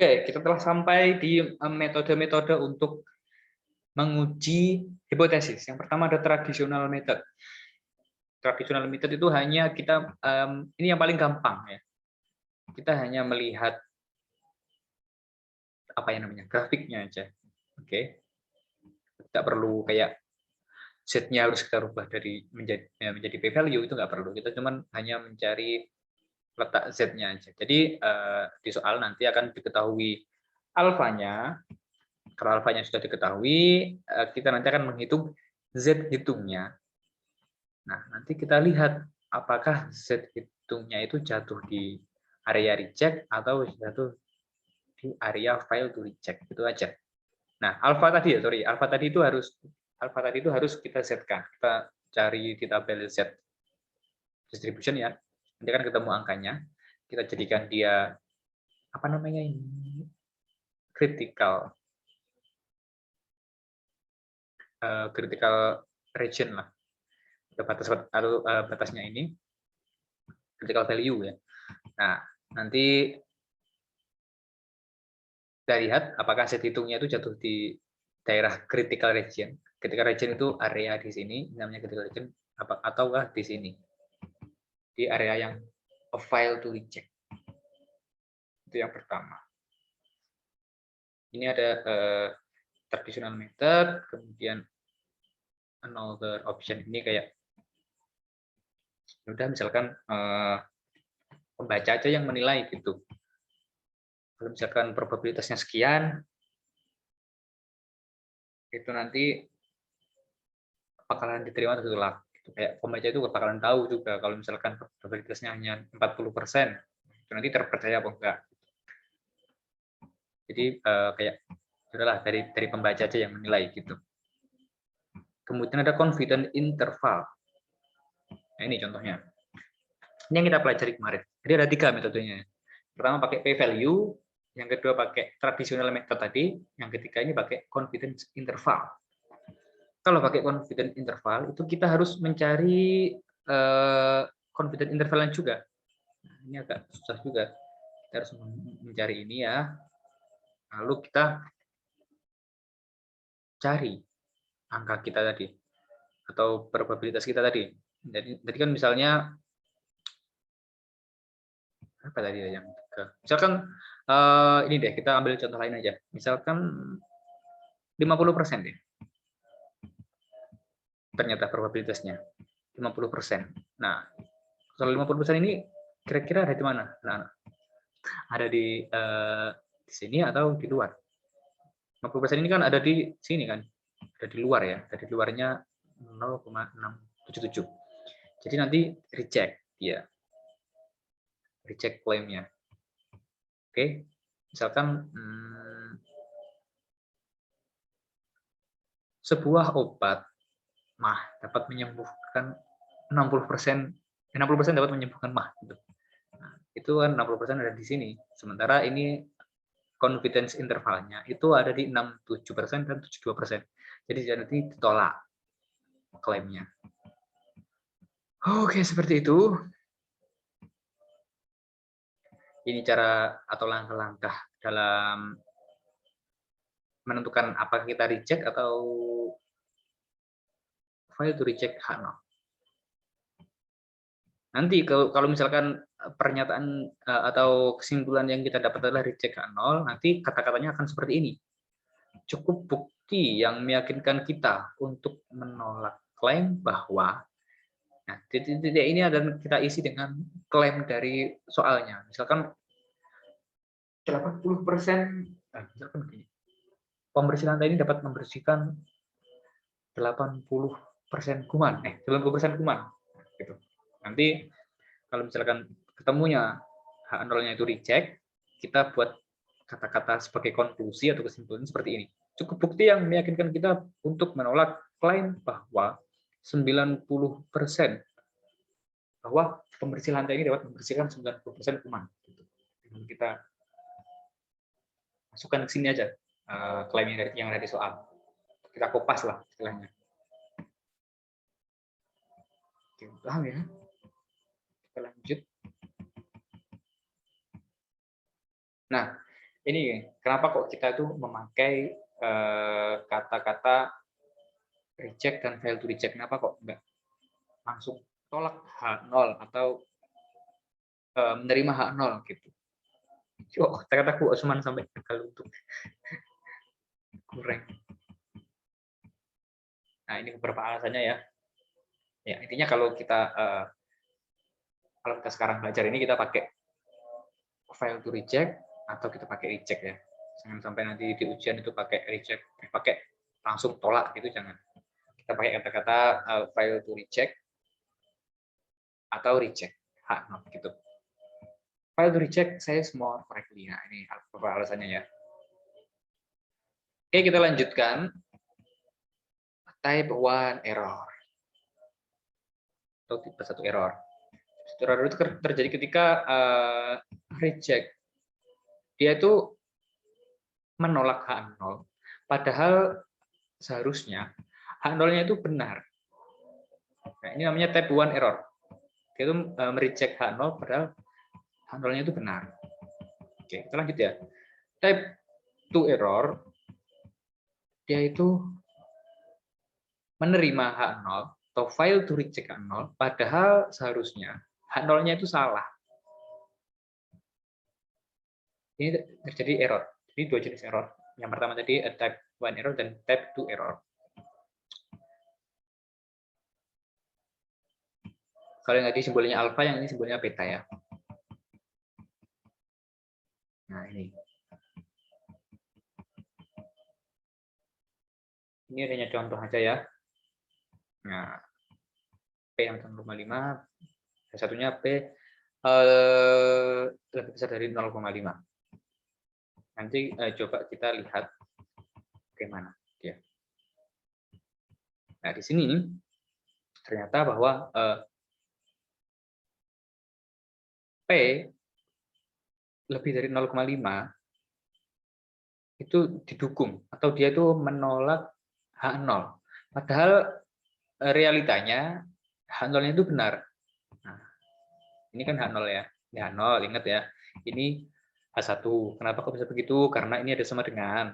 Oke, kita telah sampai di metode-metode untuk menguji hipotesis. Yang pertama ada traditional method. Traditional method itu hanya kita, ini yang paling gampang ya. Kita hanya melihat apa yang namanya grafiknya aja. Oke, tidak perlu kayak Z-nya harus kita rubah dari menjadi p-value, itu nggak perlu. Kita cuman hanya mencari letak Z-nya aja. Jadi di soal nanti akan diketahui alfanya. Kalau alfanya sudah diketahui, kita nanti akan menghitung Z hitungnya. Nah, nanti kita lihat apakah Z hitungnya itu jatuh di area reject atau jatuh di area fail to reject. Itu aja. Nah, alfa tadi itu harus kita setkan. Kita cari di tabel Z distribution ya. Nanti kan ketemu angkanya. Kita jadikan dia apa namanya ini? Critical region lah. Batasnya ini critical value ya. Nah, nanti kita lihat apakah Z hitungnya itu jatuh di daerah critical region. Critical region itu area di sini, namanya critical region, ataukah di sini, di area yang a fail to reject. Itu yang pertama. Ini ada traditional method, kemudian another option. Ini kayak udah misalkan pembaca aja yang menilai gitu. Kalau misalkan probabilitasnya sekian, itu nanti bakalan diterima atau ditolak. Kayak pembaca itu bakalan tahu juga kalau misalkan probabilitasnya hanya 40%, itu nanti terpercaya apa enggak. Jadi kayak udahlah dari pembaca aja yang menilai gitu. Kemudian ada confidence interval. Nah, ini contohnya. Ini yang kita pelajari kemarin. Jadi ada 3 metodenya. Pertama pakai p-value, yang kedua pakai traditional method tadi, yang ketiga ini pakai confidence interval. Kalau pakai confidence interval itu kita harus mencari confidence intervalnya juga. Nah, ini agak susah juga. Kita harus mencari ini ya. Lalu kita cari angka kita tadi atau probabilitas kita tadi. Jadi kan misalnya apa tadi yang misalkan ini deh, kita ambil contoh lain aja. Misalkan 50% deh. Ternyata probabilitasnya 50%. Nah, kalau 50% ini kira-kira ada di mana? Nah, ada di sini atau di luar? 50% ini kan ada di sini kan? Ada di luar ya. Ada di luarnya 0,677. Jadi nanti reject ya. Reject klaimnya. Oke. Misalkan sebuah obat mah dapat menyembuhkan 60%, 60% dapat menyembuhkan mah gitu. Nah, itu kan 60% ada di sini. Sementara ini confidence intervalnya itu ada di 67% dan 72%. Jadi nanti ditolak klaimnya. Oke, seperti itu. Ini cara atau langkah-langkah dalam menentukan apakah kita reject atau fail to reject H0. Nanti kalau misalkan pernyataan atau kesimpulan yang kita dapat adalah reject H0, nanti kata-katanya akan seperti ini. Cukup bukti yang meyakinkan kita untuk menolak klaim bahwa, nah titik-titik ini ada kita isi dengan klaim dari soalnya. Misalkan 80%, misalkan begini, pembersih lantai ini dapat membersihkan 80% kuman, 90% kuman. Gitu. Nanti kalau misalkan ketemunya H0-nya itu reject, kita buat kata-kata sebagai konklusi atau kesimpulan seperti ini. Cukup bukti yang meyakinkan kita untuk menolak klaim bahwa 90% bahwa pembersih lantai ini dapat membersihkan 90% kuman. Gitu. Kita masukkan ke sini aja klaim yang ada di soal. Kita kopas lah istilahnya. Oke, paham ya? Kita lanjut. Nah, ini kenapa kok kita tuh memakai kata-kata reject dan fail to reject? Kenapa kok nggak langsung tolak H0 atau menerima H0 gitu? Kok kata-kataku Osman sampai gagal untuk kurang. Nah, ini beberapa alasannya ya. Ya, intinya kalau kita sekarang belajar ini kita pakai fail to reject atau kita pakai reject ya. Jangan sampai nanti di ujian itu pakai reject, pakai langsung tolak gitu, jangan. Kita pakai kata-kata fail to reject atau reject H0 gitu. Fail to reject says more correctly. Nah, ini beberapa alasannya ya. Oke, kita lanjutkan. Type 1 error. Atau tipe 1 error. Error itu terjadi ketika reject. Dia itu menolak H0, padahal seharusnya H0-nya itu benar. Nah, ini namanya type 1 error. Dia itu mereject H0, padahal H0-nya itu benar. Oke, kita lanjut ya. Type 2 error, dia itu menerima H0 atau fail to reject H0, padahal seharusnya H0-nya itu salah. Ini terjadi error. Jadi dua jenis error. Yang pertama tadi type 1 error dan type 2 error. Kalau yang tadi simbolnya alpha, yang ini simbolnya beta ya. Nah, ini. Ini hanya contoh aja ya. Nah, P yang 0,5, satunya P lebih besar dari 0,5. Nanti coba kita lihat bagaimana dia. Nah, di sini ternyata bahwa P lebih dari 0,5 itu didukung atau dia itu menolak H0. Padahal realitanya H0-nya itu benar. Nah, ini kan H0 ya. Ini H0, ingat ya. Ini H1. Kenapa kok bisa begitu? Karena ini ada sama dengan.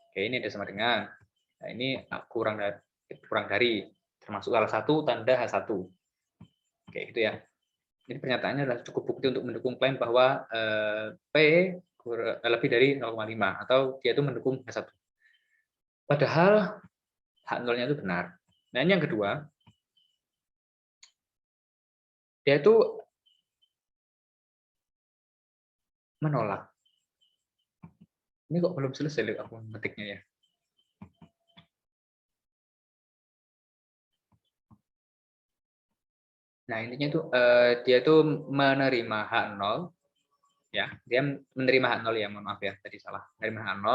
Oke, ini ada sama dengan. Nah, ini kurang dari. Termasuk salah satu tanda H1. Oke, itu ya. Jadi pernyataannya adalah cukup bukti untuk mendukung klaim bahwa P lebih dari 0,5 atau dia itu mendukung H1. Padahal H0-nya itu benar. Nah, ini yang kedua. Dia itu menolak. Ini kok belum selesai aku metiknya ya. Nah, intinya itu dia itu menerima H0 ya. Dia menerima H0 ya, mohon maaf ya, tadi salah. Menerima H0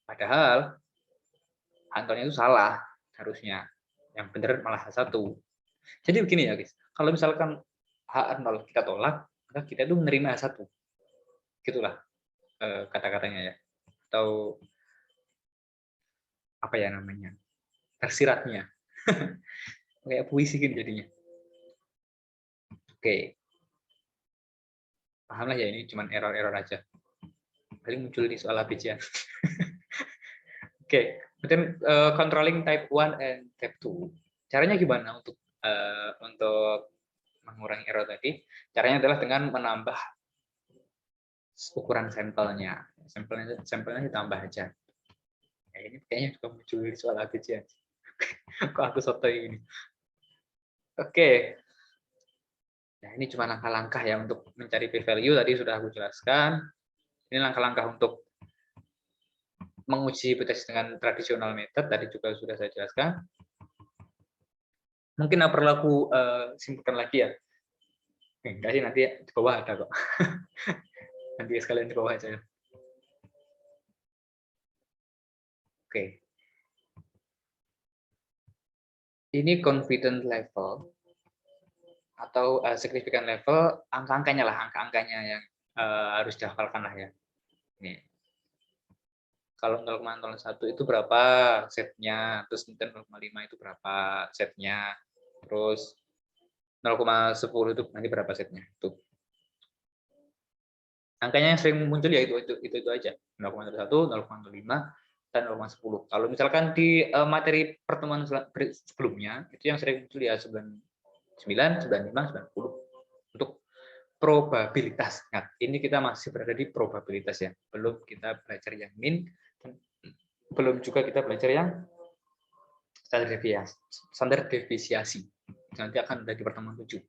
padahal H0-nya itu salah harusnya. Yang benar malah H1. Jadi begini ya, guys. Kalau misalkan H0 kita tolak, maka kita itu menerima H1. Gitulah kata-katanya ya. Atau apa ya namanya? Tersiratnya. Kayak puisi gitu jadinya. Oke. Pahamlah ya, ini cuma error-error aja. Paling muncul di soal ABC. Oke, kemudian controlling type 1 and type 2. Caranya gimana untuk mengurangi error tadi? Caranya adalah dengan menambah ukuran sampelnya. Sampelnya ditambah aja. Nah, ini kayaknya juga muncul di soal ABC. Kok aku soto ini? Oke. Nah, ini cuma langkah-langkah ya untuk mencari p-value, tadi sudah aku jelaskan. Ini langkah-langkah untuk menguji hipotesis dengan tradisional method, tadi juga sudah saya jelaskan. Mungkin perlu aku simpulkan lagi ya. Enggak sih, nanti di bawah ada kok. Nanti sekalian di bawah aja. Oke. Ini confidence level atau significant level, angka-angkanya lah, angka-angkanya yang harus dihafalkan lah ya. Nih. Kalau 0,01 itu berapa setnya, terus 0,5 itu berapa setnya, terus 0,10 itu nanti berapa setnya. Tuh. Angkanya yang sering muncul ya itu aja, 0,1, 0,05, dan 0,10. Kalau misalkan di materi pertemuan sebelumnya, itu yang sering muncul ya 99, 95, 90. Untuk probabilitas. Nah, ini kita masih berada di probabilitas ya. Belum kita belajar yang min, dan belum juga kita belajar yang standar deviasi. Nanti akan ada di pertemuan 7.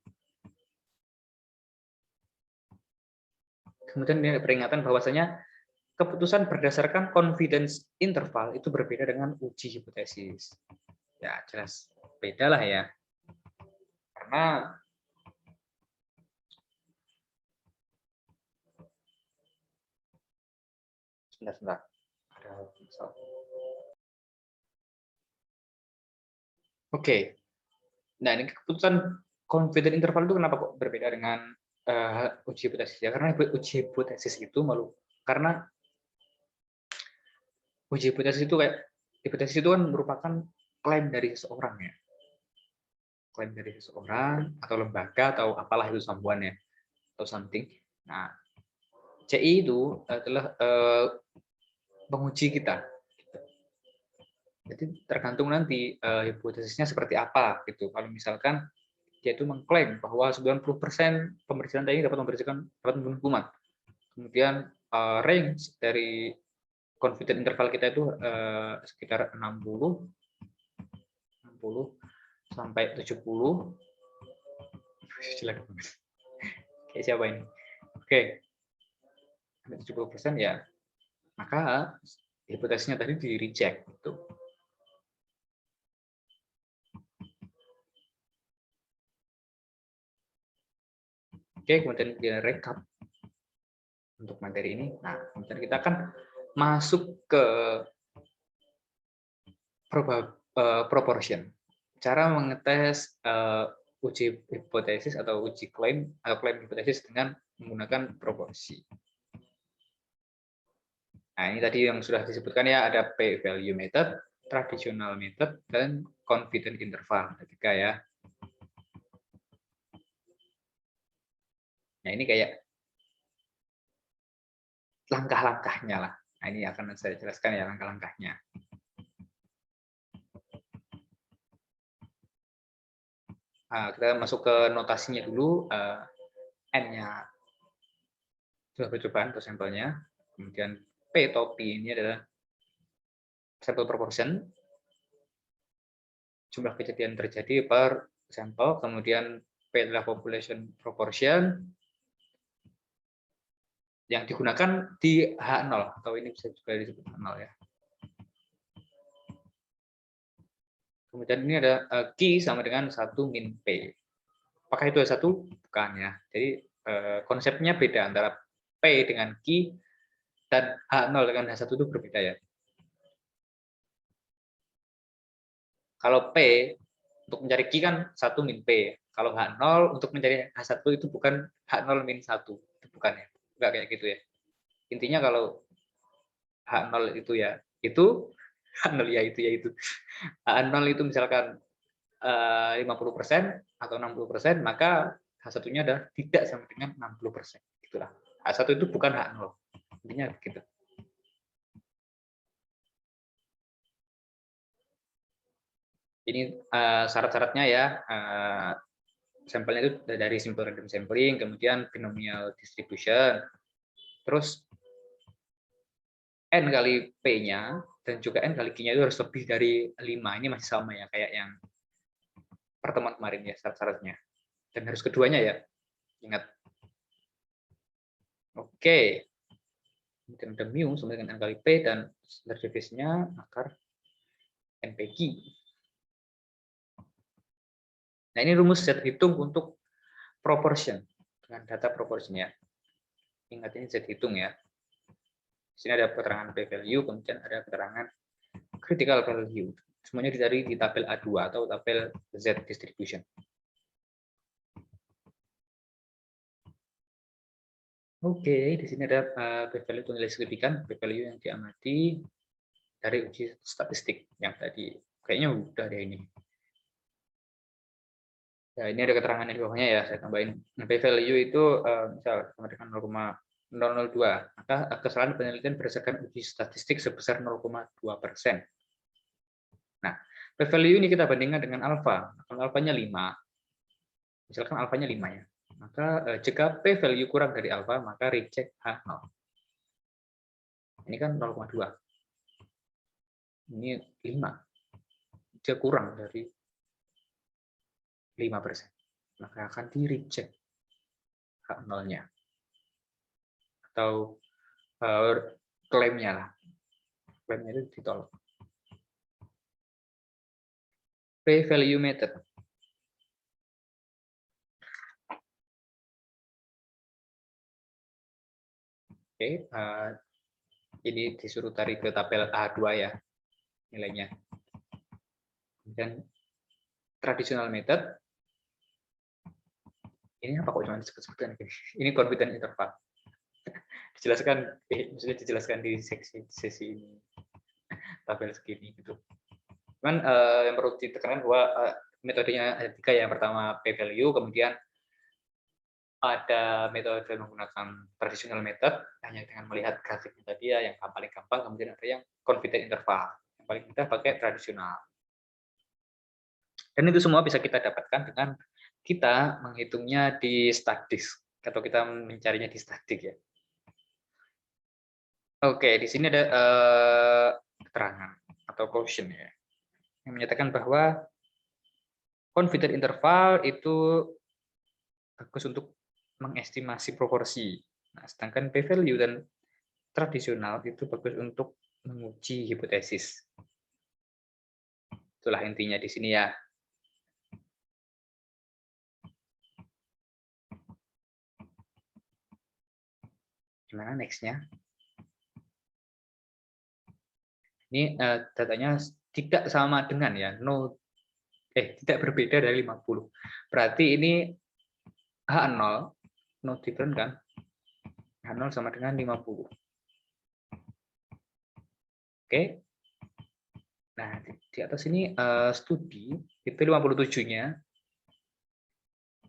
Kemudian ini peringatan bahwasanya keputusan berdasarkan confidence interval itu berbeda dengan uji hipotesis. Ya, jelas beda lah ya. Karena sebentar. Oke. Nah, ini keputusan confidence interval itu kenapa kok berbeda dengan uji hipotesis? Ya, karena uji hipotesis itu karena uji hipotesis itu kan merupakan klaim dari seseorang ya. Klaim dari seseorang atau lembaga atau apalah itu sambungannya atau something. Nah, CI itu adalah penguji kita. Jadi tergantung nanti hipotesisnya seperti apa gitu. Kalau misalkan dia itu mengklaim bahwa 90% pemeriksaan tadi dapat memberikan hukuman. Kemudian range dari confidence interval kita itu sekitar 60 sampai 70. Jelek banget. Kayak siapa ini? Oke. 70% ya. Maka hipotesisnya tadi di reject gitu. Oke, kemudian kita rekap untuk materi ini. Nah, kemudian kita akan masuk ke proportion. Cara mengetes uji hipotesis atau uji klaim atau klaim hipotesis dengan menggunakan proporsi. Nah, ini tadi yang sudah disebutkan ya, ada p-value method, traditional method, dan confidence interval. Ketiga ya. Nah, ini kayak langkah-langkahnya lah. Nah, ini akan saya jelaskan ya langkah-langkahnya. Kita masuk ke notasinya dulu. N-nya sudah percobaan atau sampelnya. Kemudian P atau P ini adalah sampel proportion. Jumlah kejadian terjadi per sampel. Kemudian P adalah population proportion. Yang digunakan di H0. Atau ini bisa juga disebut H0 ya. Kemudian ini ada Q sama dengan 1 min P. Apakah itu S1? Bukan ya. Jadi konsepnya beda antara P dengan Q dan H0 dengan H1 itu berbeda ya. Kalau P untuk mencari Q kan 1 min P. Kalau H0 untuk mencari H1 itu bukan H0 min 1. Itu bukan ya. Enggak kayak gitu ya. Intinya kalau H0 itu ya itu, H0 ya itu. H0 itu misalkan 50% atau 60%, maka H1-nya adalah tidak sama dengan 60%. Itulah. H1 itu bukan H0. Intinya begitu. Ini syarat-syaratnya ya. Sampelnya itu dari simple random sampling, kemudian binomial distribution, terus N kali P-nya, dan juga N kali Q-nya itu harus lebih dari 5. Ini masih sama ya, kayak yang pertemuan kemarin ya, syarat-syaratnya. Dan harus keduanya ya, ingat. Oke. Kemudian ada mu sama dengan N kali P, dan standar deviasinya akar NPQ. Nah, ini rumus Z hitung untuk proportion, dengan data proportion ya. Ingat ini Z hitung ya. Di sini ada keterangan p-value, kemudian ada keterangan critical value. Semuanya dicari di tabel A2 atau tabel Z distribution. Oke, di sini ada p-value untuk nilai signifikan, p-value yang diamati dari uji statistik yang tadi. Kayaknya udah deh ini. Ya, ini ada keterangannya di bawahnya ya, saya tambahin. P-value itu misal sama dengan 0,02, maka kesalahan penelitian berdasarkan uji statistik sebesar 0,2%. Nah, p-value ini kita bandingkan dengan alfa. Kalau alfanya 5, misalkan alfanya 5 ya, maka jika p-value kurang dari alfa, maka reject H0. Ini kan 0,2. Ini 5. Dia kurang dari 5%. Maka akan di-reject H0-nya. Atau klaimnya lah. Klaimnya itu ditolak. P-value method. Oke, ini disuruh tarik ke tabel A2 ya, nilainya. Dan traditional method, ini apa kok cuma disebut-sebutkan? Ini confidence interval. Maksudnya dijelaskan di sesi ini, tabel segini gitu. Cuman yang perlu ditekankan bahwa metodenya ada 3. Yang pertama p-value, kemudian ada metode menggunakan traditional method, hanya dengan melihat grafiknya tadi ya, yang paling gampang, kemudian ada yang confidence interval, yang paling kita pakai tradisional. Dan itu semua bisa kita dapatkan dengan kita menghitungnya di statistik, atau kita mencarinya di statistik ya. Oke, di sini ada keterangan atau quotient ya, yang menyatakan bahwa confidence interval itu bagus untuk mengestimasi proporsi. Nah, sedangkan p-value dan tradisional itu bagus untuk menguji hipotesis. Itulah intinya di sini ya. Gimana next-nya? Ini datanya tidak sama dengan ya, tidak berbeda dari 50. Berarti ini H0, no different kan? H0 sama dengan 50. Oke. Nah, di atas ini studi, itu 57-nya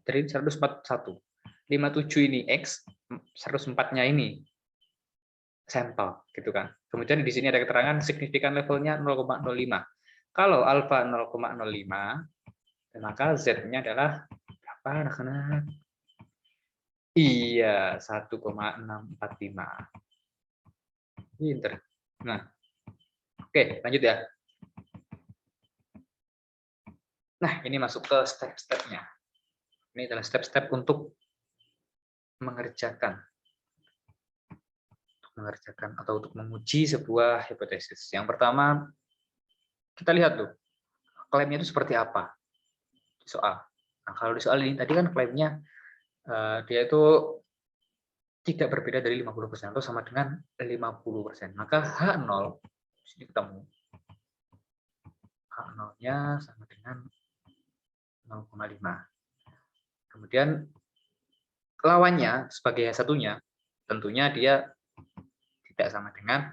dari 141. 57 ini X, 104-nya ini sampel, gitu kan. Kemudian di sini ada keterangan signifikan levelnya 0,05. Kalau alfa 0,05, maka Z-nya adalah berapa, anak-anak? Iya, 1,645. Pinter. Nah, oke, lanjut ya. Nah, ini masuk ke step-stepnya. Ini adalah step-step untuk mengerjakan atau untuk menguji sebuah hipotesis. Yang pertama, kita lihat tuh, klaimnya itu seperti apa di soal. Nah, kalau di soal ini tadi kan klaimnya dia itu tidak berbeda dari 50% atau sama dengan 50%. Maka H0 di sini ketemu. H0-nya sama dengan 0,5. Kemudian lawannya sebagai satunya, tentunya dia tidak sama dengan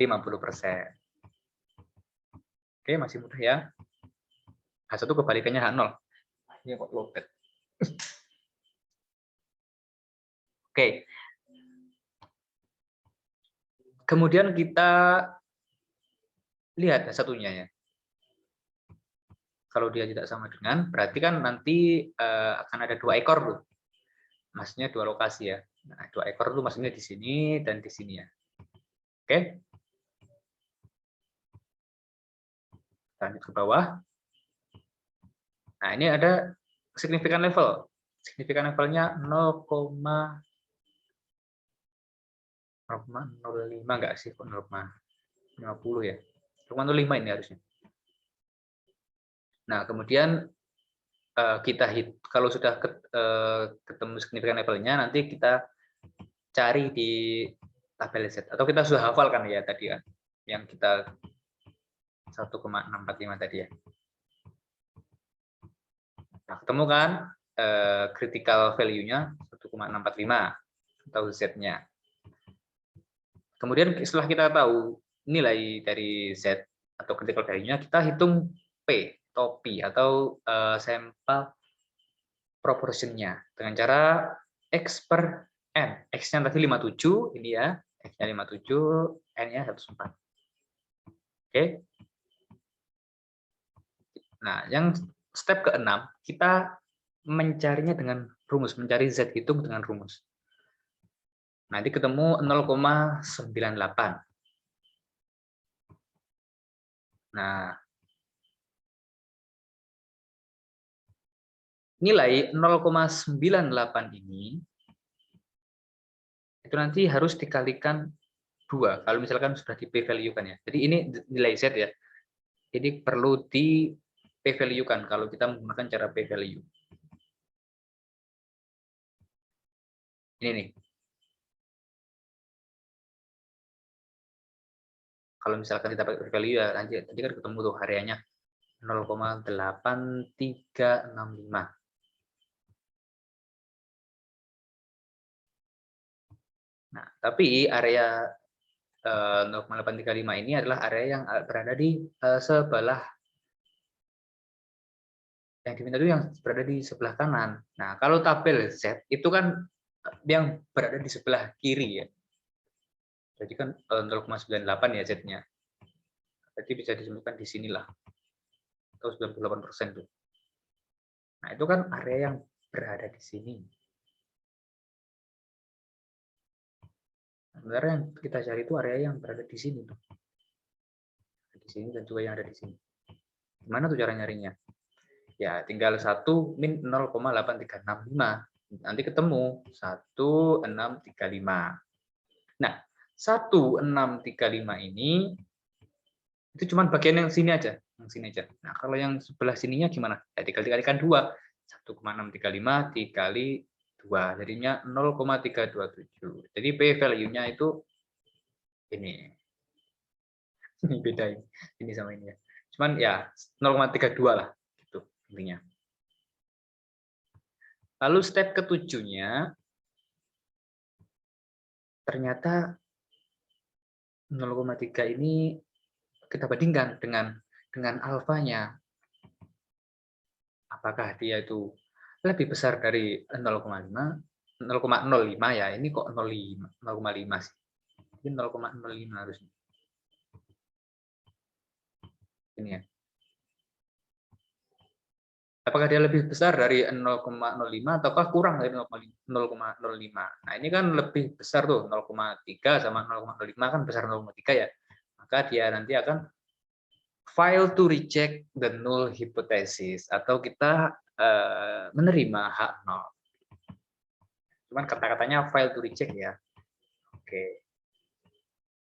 50%. Oke, masih mudah ya. H1 kebalikannya H0. Ini kok loaded. Oke. Kemudian kita lihat satunya ya. Kalau dia tidak sama dengan, berarti kan nanti akan ada 2 ekor tuh. Maksudnya 2 lokasi ya. Nah, 2 ekor tuh maksudnya di sini dan di sini ya. Oke. Lanjut ke bawah. Nah, ini ada signifikan level. Signifikan levelnya 0,05 enggak sih, 0,50 ya. 0,05 ini harusnya. Nah, kemudian kita kalau sudah ketemu signifikan levelnya, nanti kita cari di tabel Z, atau kita sudah hafalkan ya tadi kan, yang kita 1,645 tadi ya. Nah, ketemu kan critical value-nya 1,645 atau Z-nya. Kemudian setelah kita tahu nilai dari Z atau critical value-nya, kita hitung P atau P atau sampel proportion-nya dengan cara X per N. X-nya tadi 57, ini ya. X-nya 57, N-nya 104. Oke. Nah, yang step ke-6, kita mencarinya dengan rumus, mencari Z hitung dengan rumus. Nanti ketemu 0,98. Nah, nilai 0,98 ini itu nanti harus dikalikan 2 kalau misalkan sudah di p-value kan ya. Jadi ini nilai Z ya. Jadi perlu di p-value kan kalau kita menggunakan cara p-value. Ini nih. Kalau misalkan kita pakai p-value ya nanti tadi kan ketemu tuh areanya 0,8365. Nah, tapi area 0,835 ini adalah area yang berada di sebelah yang diminta itu yang berada di sebelah kanan. Nah, kalau tabel Z itu kan yang berada di sebelah kiri ya. Jadi kan 0,98 ya Z-nya. Jadi bisa disebutkan di sinilah. Atau 98% tuh. Nah, itu kan area yang berada di sini. Sebenarnya yang kita cari itu area yang berada di sini tuh. Di sini dan juga yang ada di sini. Gimana tuh cara nyarinya? Ya, tinggal 1 min 0,8365. Nanti ketemu 1635. Nah, 1635 ini itu cuma bagian yang sini aja, Nah, kalau yang sebelah sininya gimana? Ya, tinggal dikalikan 2. 1,635 dikali 2, jadinya 0,327. Jadi p-value-nya itu ini. Ini beda ini sama ini ya. Cuman ya 0,32 lah gitu intinya. Lalu step ketujuhnya ternyata 0,3 ini kita bandingkan dengan alfanya. Apakah dia itu lebih besar dari 0,5? 0,05 ya. Ini kok 0,5 sih. Mungkin 0,05 harusnya. Ini ya. Apakah dia lebih besar dari 0,05 ataukah kurang dari 0,05? Nah, ini kan lebih besar tuh, 0,3 sama 0,05 kan besar 0,3 ya. Maka dia nanti akan fail to reject the null hypothesis atau kita menerima H0. Cuman kata-katanya fail to reject ya. Oke.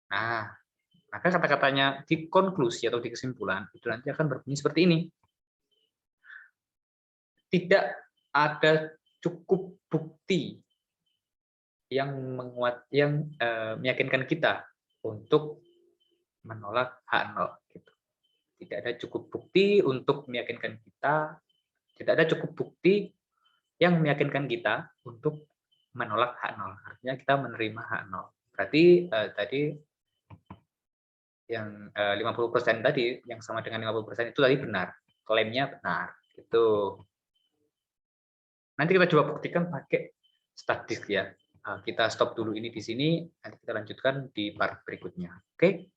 Nah, maka kata-katanya di konklusi atau di kesimpulan itu nanti akan berbunyi seperti ini. Tidak ada cukup bukti yang meyakinkan kita untuk menolak H0 gitu. Tidak ada cukup bukti untuk meyakinkan kita, tidak ada cukup bukti yang meyakinkan kita untuk menolak H0. Artinya kita menerima H0. Berarti tadi yang 50% tadi, yang sama dengan 50% itu tadi benar. Klaimnya benar. Itu. Nanti kita coba buktikan pakai statistik ya. Kita stop dulu ini di sini, nanti kita lanjutkan di part berikutnya. Oke?